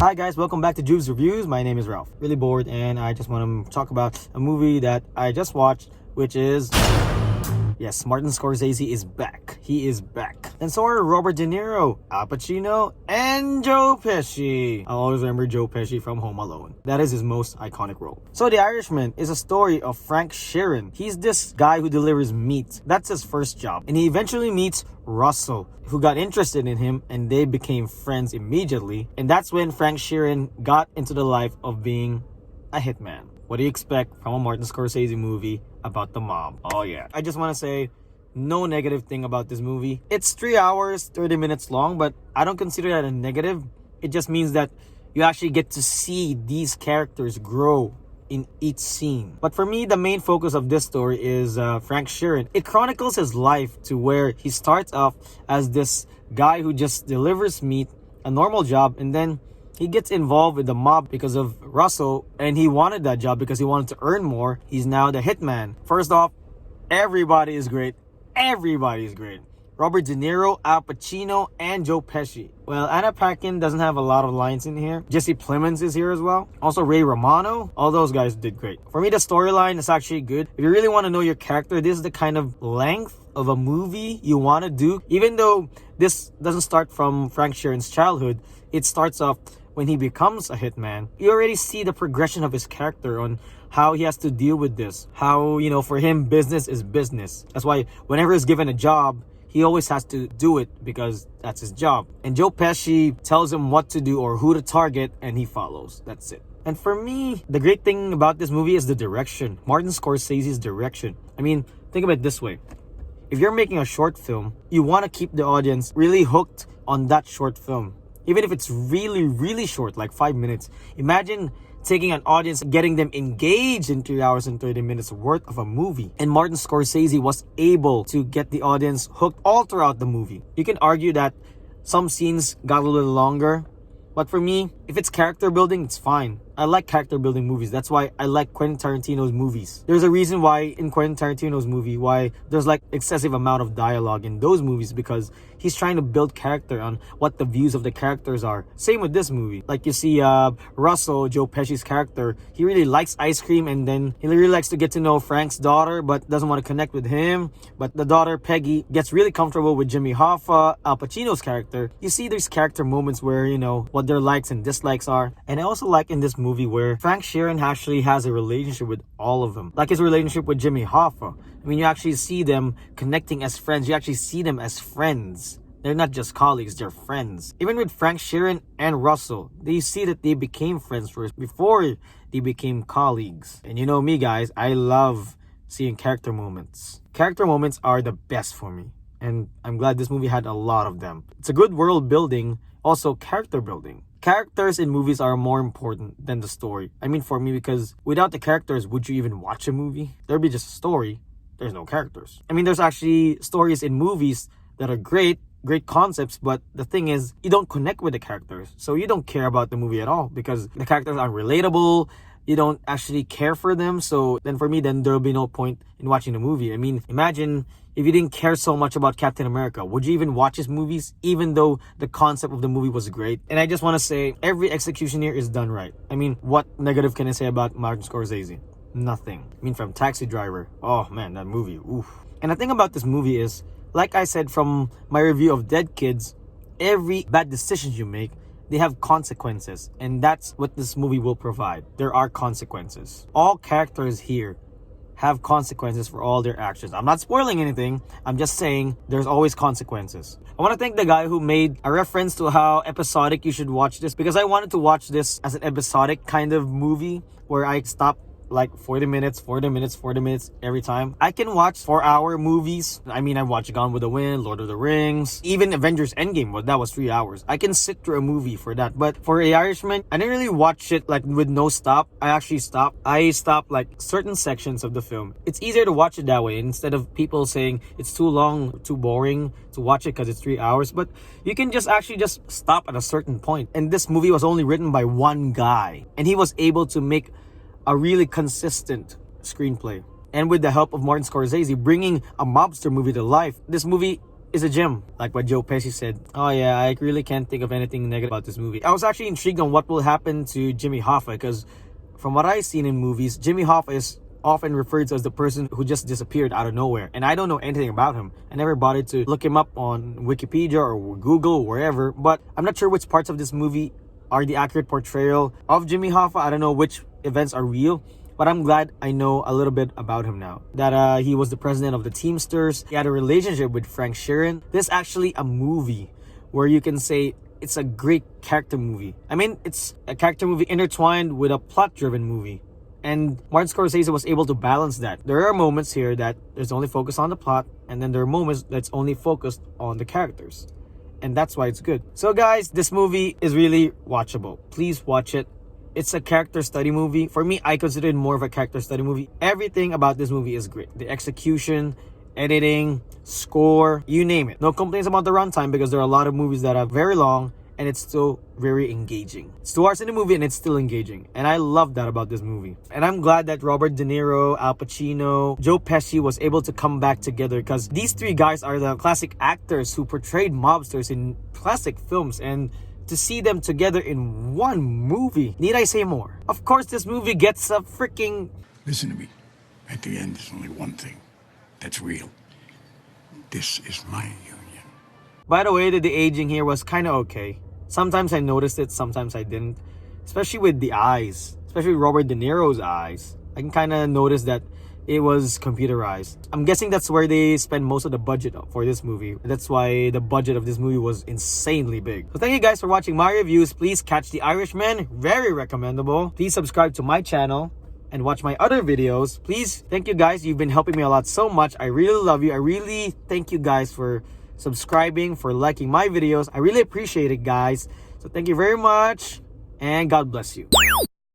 Hi guys, welcome back to Juvs Reviews. My name is Ralph. Really bored and I just want to talk about a movie that I just watched, which is... Yes, Martin Scorsese is back. He is back. And so are Robert De Niro, Pacino, and Joe Pesci. I'll always remember Joe Pesci from Home Alone. That is his most iconic role. So The Irishman is a story of Frank Sheeran. He's this guy who delivers meat. That's his first job. And he eventually meets Russell, who got interested in him, and they became friends immediately. And that's when Frank Sheeran got into the life of being a hitman. What do you expect from a Martin Scorsese movie about the mob? Oh yeah. I just want to say no negative thing about this movie. It's 3 hours, 30 minutes long, but I don't consider that a negative. It just means that you actually get to see these characters grow in each scene. But for me, the main focus of this story is Frank Sheeran. It chronicles his life to where he starts off as this guy who just delivers meat, a normal job, and then he gets involved with the mob because of Russell, and he wanted that job because he wanted to earn more. He's now the hitman. First off, everybody is great. Everybody is great. Robert De Niro, Al Pacino, and Joe Pesci. Well, Anna Paquin doesn't have a lot of lines in here. Jesse Plemons is here as well. Also Ray Romano. All those guys did great. For me, the storyline is actually good. If you really want to know your character, this is the kind of length of a movie you want to do. Even though this doesn't start from Frank Sheeran's childhood, it starts off when he becomes a hitman. You already see the progression of his character on how he has to deal with this. How, for him, business is business. That's why whenever he's given a job, he always has to do it because that's his job. And Joe Pesci tells him what to do or who to target, and he follows. That's it. And for me, the great thing about this movie is the direction. Martin Scorsese's direction. I mean, think about it this way. If you're making a short film, you want to keep the audience really hooked on that short film. Even if it's really, really short, like 5 minutes. Imagine taking an audience, getting them engaged in 3 hours and 30 minutes worth of a movie. And Martin Scorsese was able to get the audience hooked all throughout the movie. You can argue that some scenes got a little longer. But for me, if it's character building, it's fine. I like character building movies. That's why I like Quentin Tarantino's movies. There's a reason why in Quentin Tarantino's movie, why there's like excessive amount of dialogue in those movies, because he's trying to build character on what the views of the characters are. Same with this movie. Like you see Russell, Joe Pesci's character, he really likes ice cream, and then he really likes to get to know Frank's daughter but doesn't want to connect with him. But the daughter, Peggy, gets really comfortable with Jimmy Hoffa, Al Pacino's character. You see these character moments where, what their likes and dislikes are. And I also like in this movie where Frank Sheeran actually has a relationship with all of them. Like his relationship with Jimmy Hoffa. I mean, you actually see them connecting as friends. You actually see them as friends. They're not just colleagues, they're friends. Even with Frank Sheeran and Russell, they see that they became friends first before they became colleagues. And you know me, guys, I love seeing character moments. Character moments are the best for me. And I'm glad this movie had a lot of them. It's a good world building, also character building. Characters in movies are more important than the story. I mean, for me, because without the characters, would you even watch a movie? There'd be just a story. There's no characters. I mean, there's actually stories in movies that are great concepts, but the thing is, you don't connect with the characters. So you don't care about the movie at all because the characters aren't relatable. You don't actually care for them. So then for me, then there'll be no point in watching the movie. I mean, imagine if you didn't care so much about Captain America, would you even watch his movies, even though the concept of the movie was great? And I just want to say, every execution here is done right. I mean, what negative can I say about Martin Scorsese? Nothing. I mean, from Taxi Driver, oh man, that movie, oof. And the thing about this movie is, like I said from my review of Dead Kids, every bad decision you make, they have consequences. And that's what this movie will provide. There are consequences. All characters here have consequences for all their actions. I'm not spoiling anything. I'm just saying there's always consequences. I want to thank the guy who made a reference to how episodic you should watch this, because I wanted to watch this as an episodic kind of movie where I stop like 40 minutes every time. I can watch 4-hour movies. I mean, I watched Gone with the Wind, Lord of the Rings, even Avengers Endgame, that was 3 hours. I can sit through a movie for that. But for The Irishman, I didn't really watch it like with no stop. I stopped like certain sections of the film. It's easier to watch it that way instead of people saying it's too long, too boring to watch it because it's 3 hours. But you can just stop at a certain point. And this movie was only written by one guy, and he was able to make a really consistent screenplay. And with the help of Martin Scorsese bringing a mobster movie to life, this movie is a gem. Like what Joe Pesci said. Oh yeah, I really can't think of anything negative about this movie. I was actually intrigued on what will happen to Jimmy Hoffa, because from what I've seen in movies, Jimmy Hoffa is often referred to as the person who just disappeared out of nowhere. And I don't know anything about him. I never bothered to look him up on Wikipedia or Google or wherever. But I'm not sure which parts of this movie are the accurate portrayal of Jimmy Hoffa. I don't know which events are real. But I'm glad I know a little bit about him now. That he was the president of the Teamsters. He had a relationship with Frank Sheeran. This is actually a movie where you can say it's a great character movie. I mean, it's a character movie intertwined with a plot-driven movie. And Martin Scorsese was able to balance that. There are moments here that there's only focus on the plot, and then there are moments that's only focused on the characters. And that's why it's good. So guys, this movie is really watchable. Please watch it. It's a character study movie. For me, I consider it more of a character study movie. Everything about this movie is great. The execution, editing, score, you name it. No complaints about the runtime, because there are a lot of movies that are very long and it's still very engaging. It's 2 hours in the movie and it's still engaging. And I love that about this movie. And I'm glad that Robert de Niro, Al Pacino, Joe Pesci was able to come back together, because these 3 guys are the classic actors who portrayed mobsters in classic films, and to see them together in one movie, need I say more? Of course, this movie gets a freaking... Listen to me. At the end, there's only one thing that's real. This is my union. By the way, the aging here was kind of okay. Sometimes I noticed it, sometimes I didn't. Especially with the eyes. Especially Robert De Niro's eyes. I can kind of notice that it was computerized. I'm guessing that's where they spend most of the budget for this movie. That's why the budget of this movie was insanely big. So thank you guys for watching my reviews. Please catch The Irishman. Very recommendable. Please subscribe to my channel and watch my other videos. Please, thank you guys. You've been helping me a lot so much. I really love you. I really thank you guys for subscribing, for liking my videos. I really appreciate it, guys. So thank you very much, and God bless you.